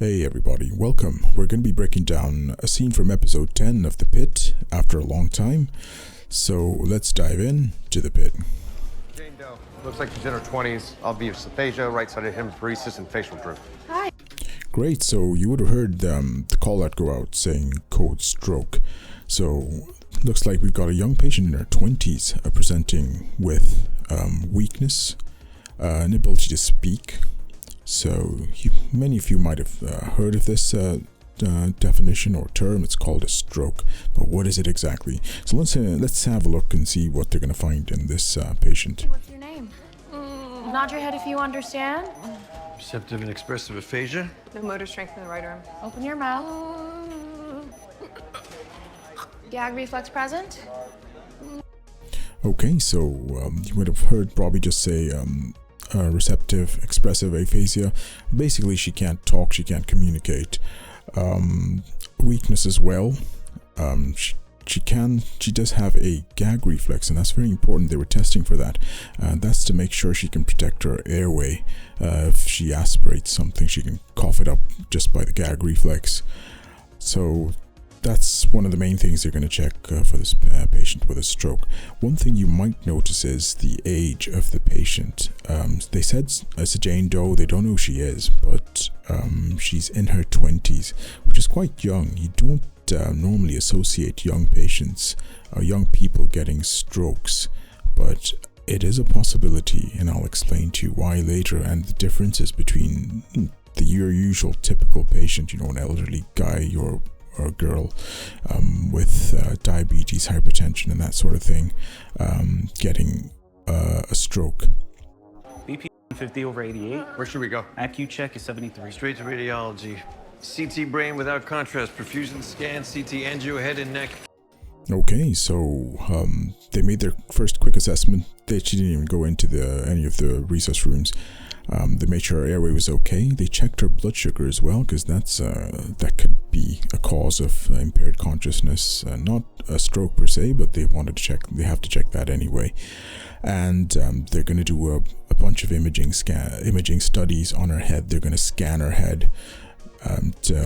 Hey everybody, welcome. We're going to be breaking down a scene from episode 10 of The Pit after a long time. So let's dive in to The Pit. Jane Doe. Looks like she's in her 20s. Albeit aphasia, right-sided hemiparesis, and facial droop. Hi. Great, so you would have heard the call out go out saying code stroke. So looks like we've got a young patient in her 20s presenting with weakness, inability to speak. So many of you might have heard of this definition or term. It's called a stroke, but what is it exactly? So let's have a look and see what they're going to find in this patient. What's your name? Nod your head if you understand. Receptive and expressive aphasia. No motor strength in the right arm. Open your mouth. Gag reflex present. Okay, so you would have heard probably just say receptive expressive aphasia. Basically, she can't talk, she can't communicate. Weakness as well. She does have a gag reflex, and that's very important. They were testing for that. That's to make sure she can protect her airway. If she aspirates something, she can cough it up just by the gag reflex. So that's one of the main things they're going to check for this patient with a stroke. One thing you might notice is the age of the patient. They said it's a Jane Doe. They don't know who she is, but she's in her 20s, which is quite young. You don't normally associate young patients or young people getting strokes, but it is a possibility, and I'll explain to you why later, and the differences between your usual typical patient, an elderly guy or girl with diabetes, hypertension, and that sort of thing, getting a stroke. BP 50 over 88. Where should we go? ICU check is 73. Straight to radiology. CT brain without contrast. Perfusion scan. CT angio head and neck. Okay, so they made their first quick assessment. She didn't even go into any of the resus rooms. They made sure her airway was okay. They checked her blood sugar as well, because that could be a cause of impaired consciousness. Not a stroke per se, but they wanted to check. They have to check that anyway. And they're going to do a bunch of imaging studies on her head. They're going to scan her head.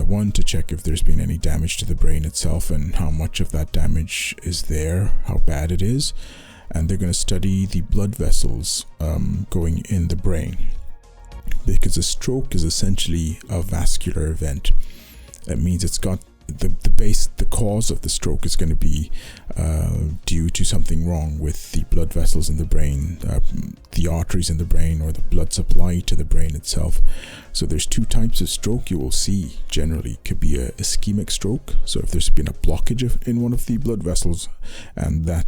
One, to check if there's been any damage to the brain itself and how much of that damage is there, how bad it is. And they're going to study the blood vessels going in the brain, because a stroke is essentially a vascular event. That means it's got the cause of the stroke is going to be due to something wrong with the blood vessels in the brain, the arteries in the brain, or the blood supply to the brain itself. So there's two types of stroke you will see generally. Could be a ischemic stroke, so if there's been a blockage in one of the blood vessels, and that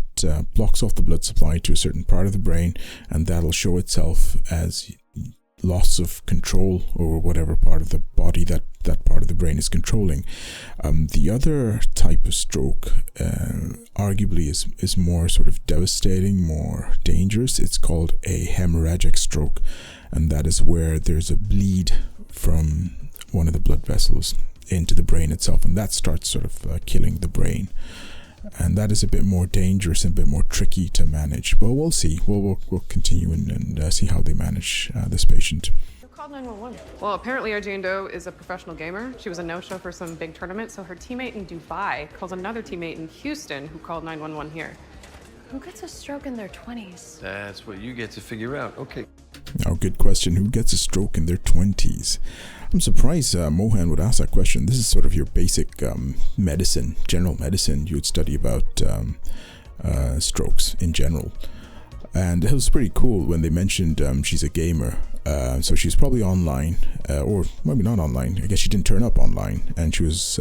blocks off the blood supply to a certain part of the brain, and that'll show itself as loss of control over whatever part of the body that part of the brain is controlling. The other type of stroke arguably is more sort of devastating, more dangerous. It's called a hemorrhagic stroke, and that is where there's a bleed from one of the blood vessels into the brain itself, and that starts sort of killing the brain. And that is a bit more dangerous and a bit more tricky to manage. But we'll see. We'll continue and see how they manage this patient. Who called 911? Well, apparently our Jane Doe is a professional gamer. She was a no-show for some big tournament, so her teammate in Dubai calls another teammate in Houston who called 911 here. Who gets a stroke in their 20s? That's what you get to figure out. Okay. Now, good question. Who gets a stroke in their 20s? I'm surprised Mohan would ask that question. This is sort of your basic medicine, general medicine. You would study about strokes in general. And it was pretty cool when they mentioned she's a gamer. So she's probably online, or maybe not online. I guess she didn't turn up online, and she was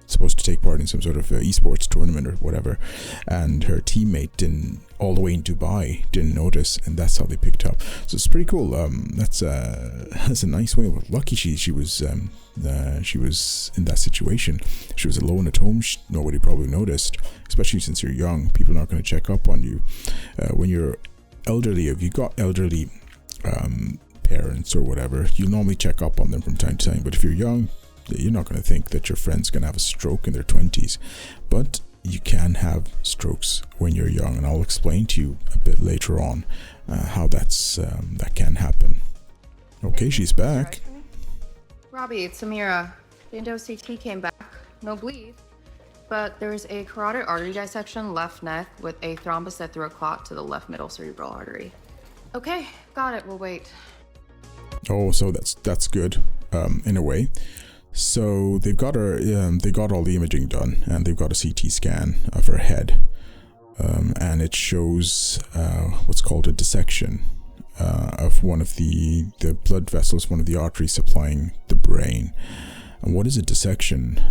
supposed to take part in some sort of esports tournament or whatever, and her teammate all the way in Dubai didn't notice, and that's how they picked up. So it's pretty cool. That's a nice way. Lucky she was in that situation. She was alone at home. Nobody probably noticed, especially since you're young. People aren't going to check up on you when you're elderly. If you got elderly parents or whatever, you normally check up on them from time to time. But if you're young, you're not going to think that your friend's going to have a stroke in their 20s. But you can have strokes when you're young, and I'll explain to you a bit later on how that can happen. Okay, she's back. Robbie, it's Samira. Jane CT came back. No bleed. But there's a carotid artery dissection left neck with a thrombus that threw a clot to the left middle cerebral artery. Okay, got it. We'll wait. Oh, so that's good, in a way. So they've got her. They got all the imaging done, and they've got a CT scan of her head, and it shows what's called a dissection of one of the blood vessels, one of the arteries supplying the brain. And what is a dissection?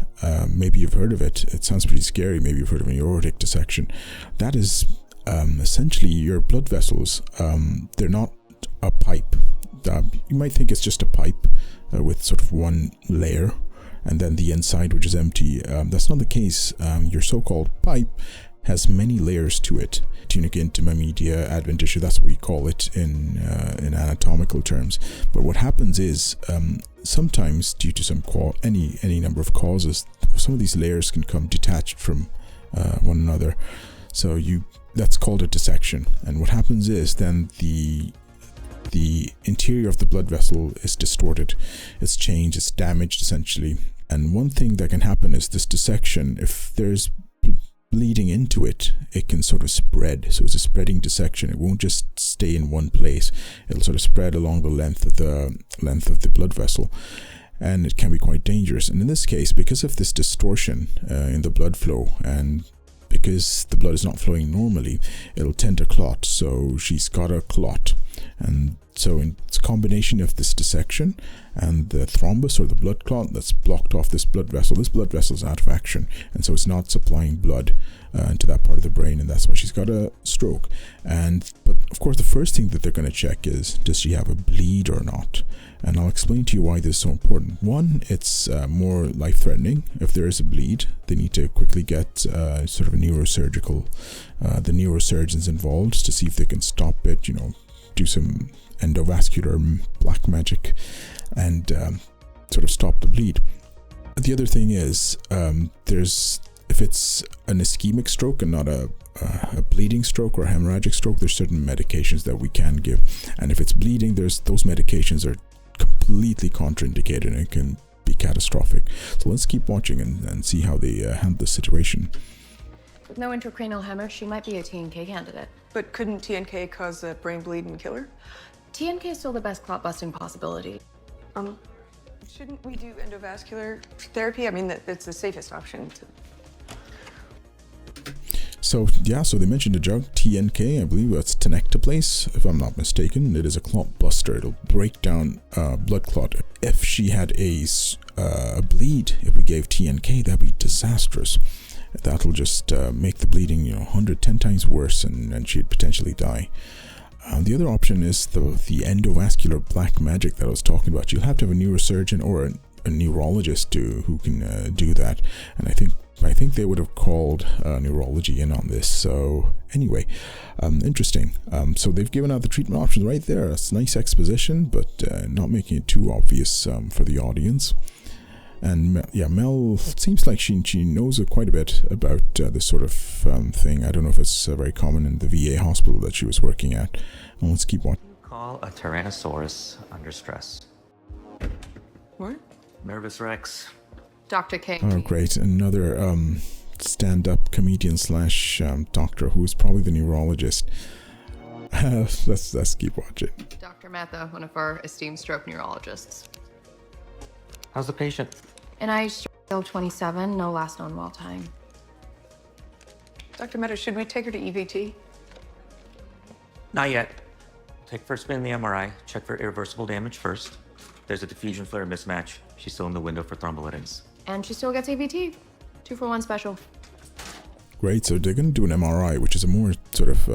Maybe you've heard of it. It sounds pretty scary. Maybe you've heard of an aortic dissection. That is essentially your blood vessels. They're not a pipe. You might think it's just a pipe with sort of one layer and then the inside, which is empty. That's not the case. Your so-called pipe has many layers to it. Tunica, intima, media, adventitia, that's what we call it in anatomical terms. But what happens is sometimes due to any number of causes, some of these layers can come detached from one another. So that's called a dissection. And what happens is then the interior of the blood vessel is distorted, it's changed, it's damaged essentially. And one thing that can happen is this dissection, if there's bleeding into it, it can sort of spread. So it's a spreading dissection. It won't just stay in one place. It'll sort of spread along the length of the blood vessel, and it can be quite dangerous. And in this case, because of this distortion in the blood flow, and because the blood is not flowing normally, it'll tend to clot. So she's got a clot, and so it's a combination of this dissection and the thrombus or the blood clot that's blocked off this blood vessel. This blood vessel is out of action, and so it's not supplying blood into that part of the brain, and that's why she's got a stroke. But of course, the first thing that they're going to check is, does she have a bleed or not? And I'll explain to you why this is so important. One, it's more life-threatening. If there is a bleed, they need to quickly get sort of a neurosurgical, the neurosurgeons involved to see if they can stop it, do some endovascular black magic and sort of stop the bleed. The other thing is, if it's an ischemic stroke and not a bleeding stroke or a hemorrhagic stroke, there's certain medications that we can give. And if it's bleeding, those medications are completely contraindicated and it can be catastrophic. So let's keep watching and see how they handle the situation. With no intracranial hemorrhage, she might be a TNK candidate. But couldn't TNK cause a brain bleed and kill her? TNK is still the best clot-busting possibility. Shouldn't we do endovascular therapy? I mean, that's the safest option. So they mentioned a drug, TNK, I believe that's tenecteplase, if I'm not mistaken. It is a clot buster. It'll break down blood clot. If she had a bleed, if we gave TNK, that'd be disastrous. That'll just make the bleeding, 110 times worse, and she'd potentially die. The other option is the endovascular black magic that I was talking about. You'll have to have a neurosurgeon or a neurologist who can do that. And I think they would have called neurology in on this. So anyway, interesting. So they've given out the treatment options right there. It's nice exposition, but not making it too obvious for the audience. And Mel seems like she knows quite a bit about this sort of thing. I don't know if it's very common in the VA hospital that she was working at. Well, let's keep watching. Call a Tyrannosaurus under stress. What? Nervous Rex. Dr. K. Oh, great. Another stand-up comedian / doctor who's probably the neurologist. Let's keep watching. Dr. Mehta, one of our esteemed stroke neurologists. How's the patient? NIH 27, no last known wall time. Dr. Mehta, should we take her to EVT? Not yet. Take first spin in the MRI. Check for irreversible damage first. There's a diffusion flare mismatch. She's still in the window for thrombolytics. And she still gets AVT. 2-for-1 special. Great, so they're going to do an MRI, which is a more sort of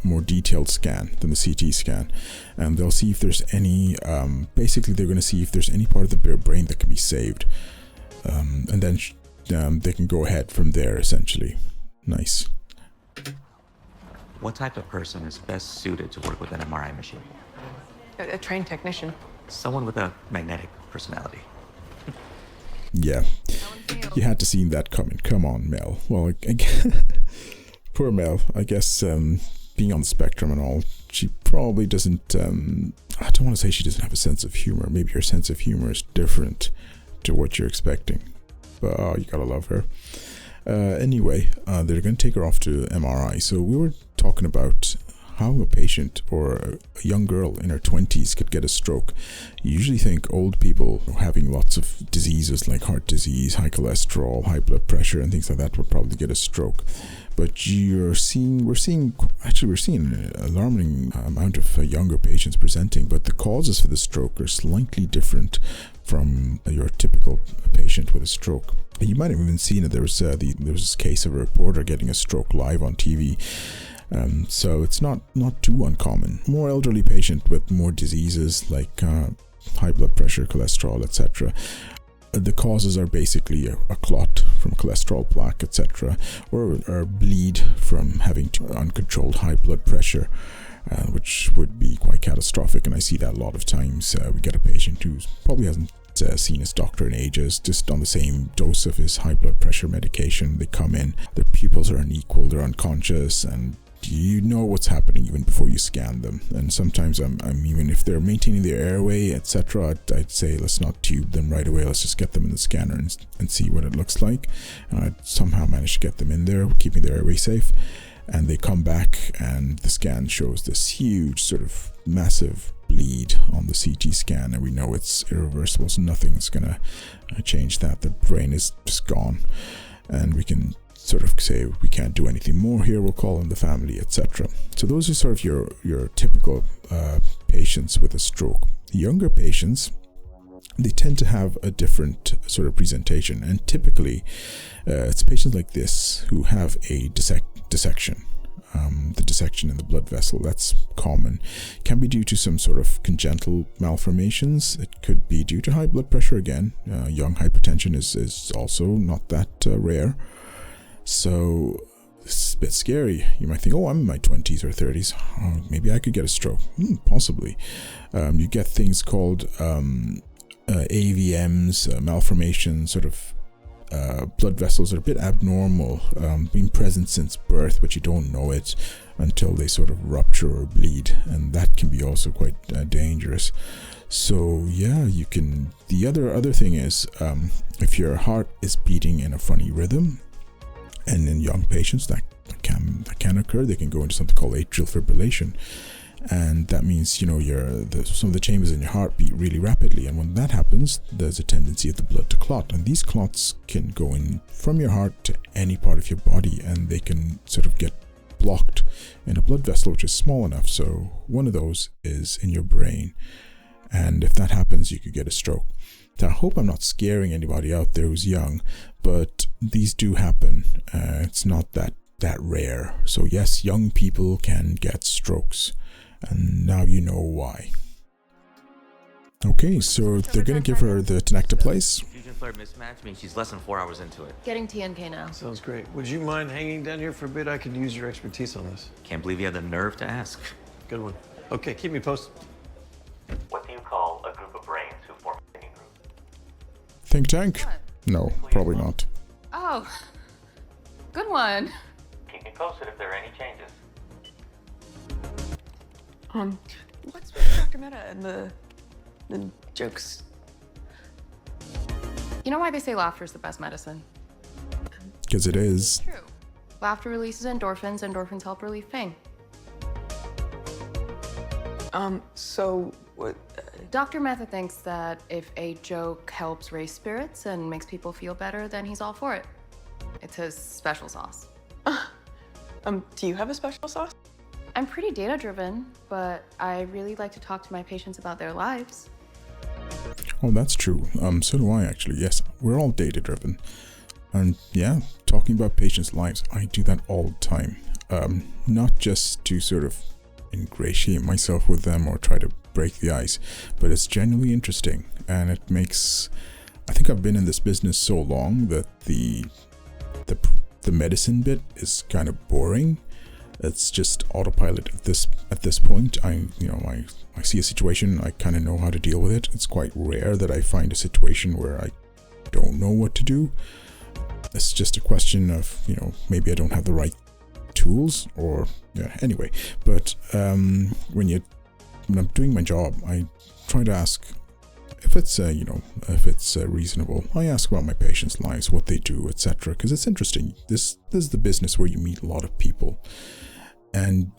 more detailed scan than the CT scan, and they'll see if there's any. Basically, they're going to see if there's any part of the brain that can be saved, and then they can go ahead from there. Essentially, nice. What type of person is best suited to work with an MRI machine? A trained technician. Someone with a magnetic personality. Yeah, you had to see that coming. Come on, Mel. Well, poor Mel. I guess being on the spectrum and all, she probably doesn't, I don't want to say she doesn't have a sense of humor. Maybe her sense of humor is different to what you're expecting. But you gotta love her. Anyway, they're going to take her off to MRI. So we were talking about how a patient or a young girl in her 20s could get a stroke. You usually think old people having lots of diseases like heart disease, high cholesterol, high blood pressure, and things like that would probably get a stroke. But we're seeing an alarming amount of younger patients presenting, but the causes for the stroke are slightly different from your typical patient with a stroke. You might have even seen it. There was this case of a reporter getting a stroke live on TV. So it's not too uncommon. More elderly patient with more diseases like high blood pressure, cholesterol, etc. The causes are basically a clot from a cholesterol plaque, etc., or bleed from having uncontrolled high blood pressure, which would be quite catastrophic. And I see that a lot of times. We get a patient who probably hasn't seen his doctor in ages, just on the same dose of his high blood pressure medication. They come in, their pupils are unequal, they're unconscious, and you know what's happening even before you scan them. And sometimes I'm even if they're maintaining their airway, etc., I'd say let's not tube them right away. Let's just get them in the scanner and see what it looks like. And I'd somehow manage to get them in there, keeping their airway safe. And they come back, and the scan shows this huge, sort of massive bleed on the CT scan, and we know it's irreversible. So nothing's gonna change that. The brain is just gone, and we can sort of say we can't do anything more here. We'll call in the family, etc. So those are sort of your typical patients with a stroke. Younger patients, they tend to have a different sort of presentation, and typically it's patients like this who have a dissection. The dissection in the blood vessel, that's common, can be due to some sort of congenital malformations. It could be due to high blood pressure again. Young hypertension is also not that rare. So it's a bit scary. You might think, oh, I'm in my 20s or 30s. Oh, maybe I could get a stroke. Possibly. You get things called AVMs, malformations, sort of blood vessels that are a bit abnormal, been present since birth, but you don't know it until they sort of rupture or bleed, and that can be also quite dangerous. So yeah, you can. The other thing is, if your heart is beating in a funny rhythm, and in young patients that can occur, they can go into something called atrial fibrillation. And that means, some of the chambers in your heart beat really rapidly. And when that happens, there's a tendency of the blood to clot. And these clots can go in from your heart to any part of your body, and they can sort of get blocked in a blood vessel, which is small enough. So one of those is in your brain. And if that happens, you could get a stroke. Now, I hope I'm not scaring anybody out there who's young, but these do happen. It's not that rare. So yes, young people can get strokes. And now you know why. Okay, so they're going to give her the tenecteplase. Fusion flare mismatch means she's less than 4 hours into it. Getting TNK now. Sounds great. Would you mind hanging down here for a bit? I could use your expertise on this. Can't believe you had the nerve to ask. Good one. Okay, keep me posted. What do you call a group of brains who form a thinking group? Think tank? What? No, probably not. Oh, good one. Keep me posted if there are any changes. What's with Dr. Mehta and the jokes? You know why they say laughter is the best medicine? Because it is. True. Laughter releases endorphins. Endorphins help relieve pain. So what? Dr. Mehta thinks that if a joke helps raise spirits and makes people feel better, then he's all for it. It's his special sauce. Do you have a special sauce? I'm pretty data-driven, but I really like to talk to my patients about their lives. Oh, that's true. So do I, actually. Yes, we're all data-driven. And yeah, talking about patients' lives, I do that all the time. Not just to sort of ingratiate myself with them or try to break the ice, but it's genuinely interesting. And it makes... I think I've been in this business so long that the medicine bit is kind of boring. It's just autopilot at this point. I see a situation, I kind of know how to deal with it. It's quite rare that I find a situation where I don't know what to do. It's just a question of, maybe I don't have the right tools, or yeah, anyway. But when I'm doing my job, I try to ask if it's if it's reasonable. I ask about my patients' lives, what they do, etc. Because it's interesting. This is the business where you meet a lot of people, and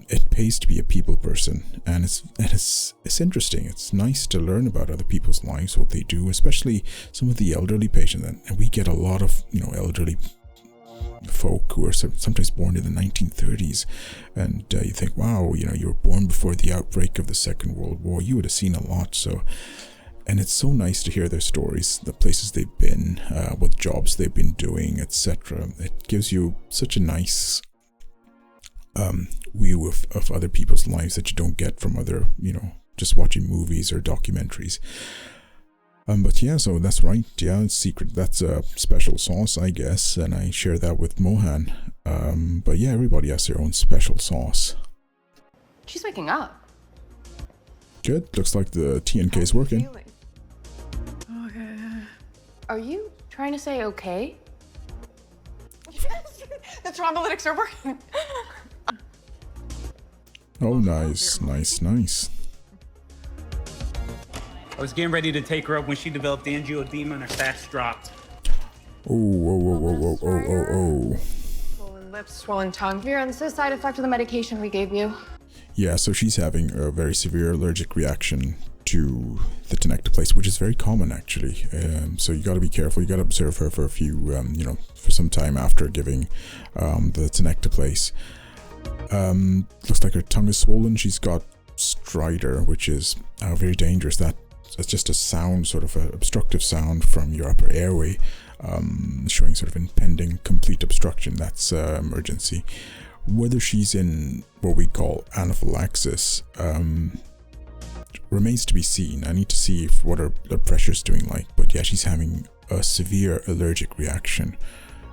it pays to be a people person. And it's interesting. It's nice to learn about other people's lives, what they do, especially some of the elderly patients. And we get a lot of elderly folk who are sometimes born in the 1930s, and you think, wow, you were born before the outbreak of the Second World War. You would have seen a lot. So. And it's so nice to hear their stories, the places they've been, what jobs they've been doing, etc. It gives you such a nice view of other people's lives that you don't get from other, just watching movies or documentaries. But yeah, so that's right. Yeah, it's secret. That's a special sauce, I guess, and I share that with Mohan. But yeah, everybody has their own special sauce. She's waking up. Good. Looks like the TNK is working. Okay. Are you trying to say okay? The thrombolytics are working. Oh, nice. I was getting ready to take her up when she developed angioedema and her stats dropped. Oh. Swollen lips, swollen tongue. Vera, this is a side effect of the medication we gave you. Yeah, so she's having a very severe allergic reaction to the tenecteplase, which is very common actually. So you got to be careful. You got to observe her for a few, for some time after giving the tenecteplase. Looks like her tongue is swollen. She's got stridor, which is very dangerous. That's just a sound, sort of an obstructive sound from your upper airway, showing sort of impending complete obstruction. That's emergency. Whether she's in what we call anaphylaxis remains to be seen. I need to see what her blood pressure is doing like. But yeah, she's having a severe allergic reaction,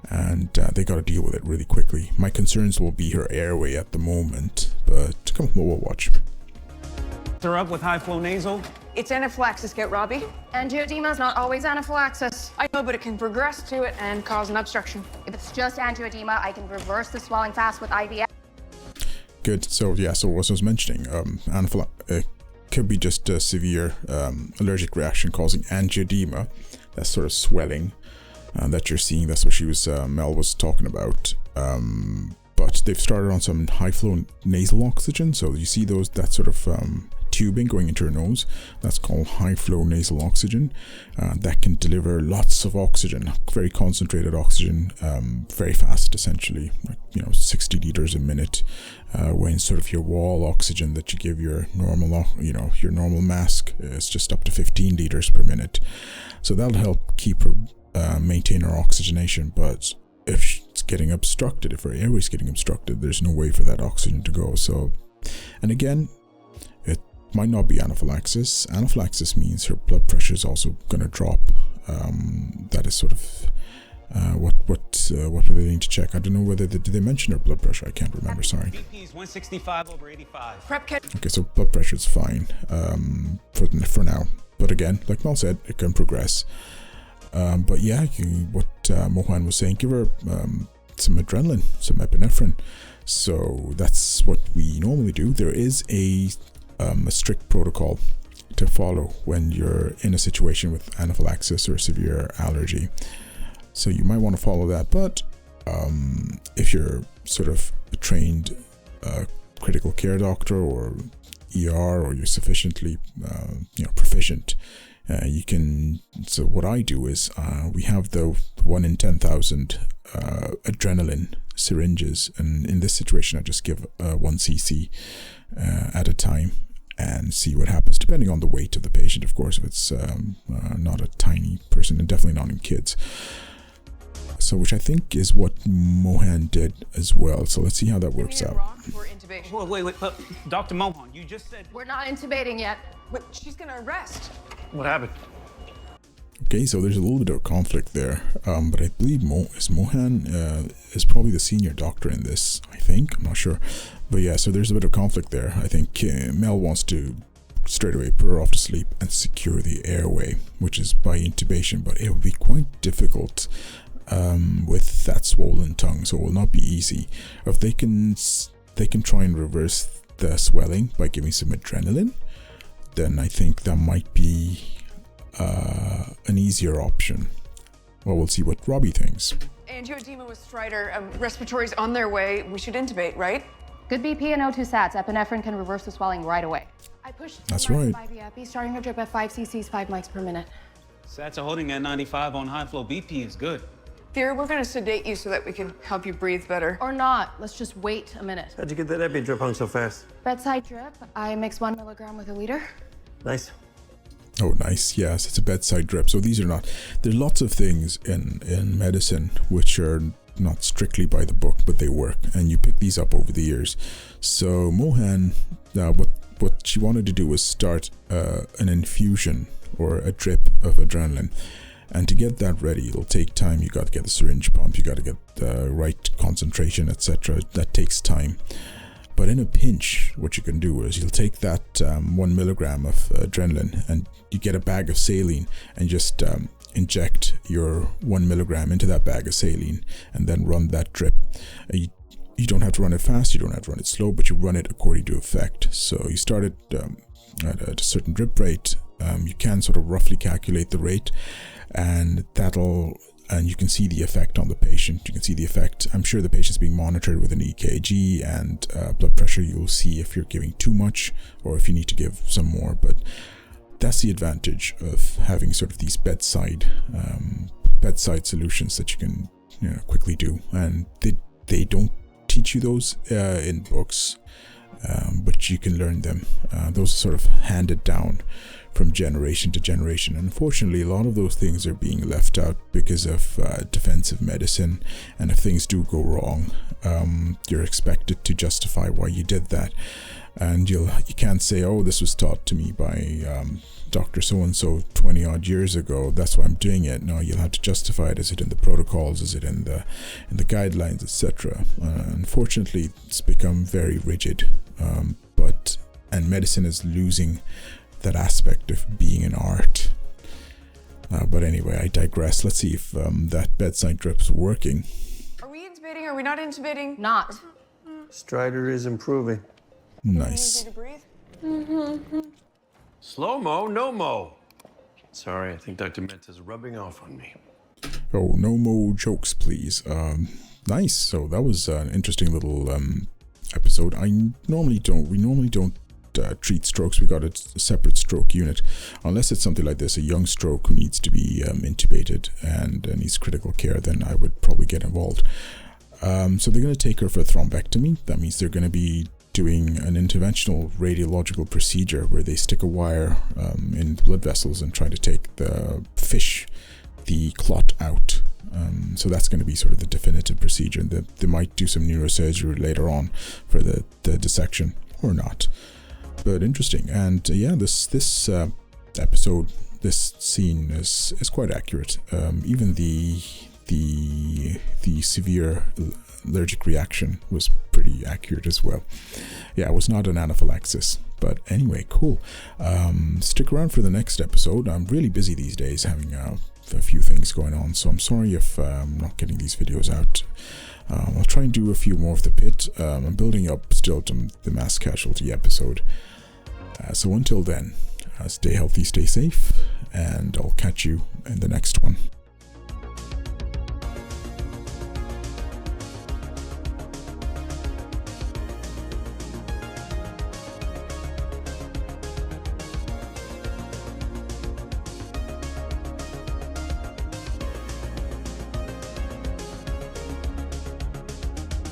and they got to deal with it really quickly. My concerns will be her airway at the moment, but come on, we'll watch. Her up with high flow nasal. It's anaphylaxis, get Robbie. Angioedema is not always anaphylaxis. I know, but it can progress to it and cause an obstruction. If it's just angioedema, I can reverse the swelling fast with IVF. Good. So yeah, so as I was mentioning, it could be just a severe allergic reaction causing angioedema. That sort of swelling that you're seeing. That's what Mel was talking about. But they've started on some high flow nasal oxygen. So you see that sort of tubing going into her nose. That's called high flow nasal oxygen. That can deliver lots of oxygen, very concentrated oxygen, very fast, essentially, 60 liters a minute. When sort of your wall oxygen that you give your normal, your normal mask is just up to 15 liters per minute. So that'll help keep her, maintain her oxygenation. But if it's getting obstructed, if her airway's getting obstructed, there's no way for that oxygen to go. So, and again, it might not be anaphylaxis. Anaphylaxis means her blood pressure is also going to drop. That is sort of what do they need to check? I don't know whether did they mention her blood pressure? I can't remember. Sorry. BP is 165/85. Prep kit. Okay, so blood pressure is fine for now. But again, like Mel said, it can progress. But yeah, what Mohan was saying, give her some adrenaline, some epinephrine. So that's what we normally do. There is a strict protocol to follow when you're in a situation with anaphylaxis or severe allergy. So you might want to follow that. But if you're sort of a trained critical care doctor or ER, or you're sufficiently proficient, you can. So what I do is we have the 1 in 10,000 adrenaline syringes, and in this situation I just give 1 cc at a time and see what happens, depending on the weight of the patient, of course. If it's not a tiny person, and definitely not in kids. So, which I think is what Mohan did as well. So let's see how that works out. For intubation. Whoa, wait, Dr. Mohan, you just said... We're not intubating yet. But she's gonna arrest. What happened? Okay, so there's a little bit of conflict there, but I believe Mohan is probably the senior doctor in this, I think. I'm not sure. But yeah, so there's a bit of conflict there. I think Mel wants to straight away put her off to sleep and secure the airway, which is by intubation, but it would be quite difficult with that swollen tongue, so it will not be easy. If they can try and reverse the swelling by giving some adrenaline, then I think that might be an easier option. Well, we'll see what Robbie thinks. Angioedema with Strider. Respiratory's on their way. We should intubate, right? Good BP and O2 sats. Epinephrine can reverse the swelling right away. I pushed That's right. 5 epi, starting to drip at 5 cc's, 5 mics per minute. Sats are holding at 95 on high flow. BP is good. Dear, we're gonna sedate you so that we can help you breathe better. Or not. Let's just wait a minute. How'd you get that epi drip on so fast? Bedside drip. I mix 1 milligram with a liter. Nice. Oh, nice. Yes, it's a bedside drip. So these are not... There are lots of things in medicine which are not strictly by the book, but they work. And you pick these up over the years. So Mohan, what she wanted to do was start an infusion or a drip of adrenaline. And to get that ready, it'll take time. You got to get the syringe pump. You got to get the right concentration, etc. That takes time. But in a pinch, what you can do is you'll take that 1 milligram of adrenaline and you get a bag of saline and just inject your 1 milligram into that bag of saline and then run that drip. You don't have to run it fast, you don't have to run it slow, but you run it according to effect. So you start it at a certain drip rate. You can sort of roughly calculate the rate, and you can see the effect on the patient. You can see the effect. I'm sure the patient's being monitored with an EKG and blood pressure. You'll see if you're giving too much or if you need to give some more. But that's the advantage of having sort of these bedside solutions that you can quickly do. And they don't teach you those in books, but you can learn them. Those are sort of handed down from generation to generation. Unfortunately, a lot of those things are being left out because of defensive medicine, and if things do go wrong, you're expected to justify why you did that, and you can't say, oh, this was taught to me by Dr. So-and-so 20 odd years ago, that's why I'm doing it. No, you'll have to justify it. Is it in the protocols? Is it in the guidelines, etc.? Unfortunately, it's become very rigid, and medicine is losing that aspect of being an art. But anyway, I digress. Let's see if that bedside drip's working. Are we intubating? Are we not intubating? Not. Strider is improving. Nice. Easy to breathe? Slow-mo, no-mo. Sorry, I think Dr. Menta's rubbing off on me. Oh, no more jokes, please. Nice. So that was an interesting little episode. We normally don't treat strokes. We got a separate stroke unit, unless it's something like this, a young stroke who needs to be intubated and needs critical care. Then I would probably get involved. So they're going to take her for a thrombectomy. That means they're going to be doing an interventional radiological procedure where they stick a wire in blood vessels and try to take the clot out. So that's going to be sort of the definitive procedure, and they might do some neurosurgery later on for the dissection or not. But interesting. And yeah, this episode, this scene is quite accurate. Even the severe allergic reaction was pretty accurate as well. Yeah, it was not an anaphylaxis. But anyway, cool. Stick around for the next episode. I'm really busy these days, having a few things going on, so I'm sorry if I'm not getting these videos out. I'll try and do a few more of the Pitt. I'm building up still to the mass casualty episode. So until then, stay healthy, stay safe, and I'll catch you in the next one.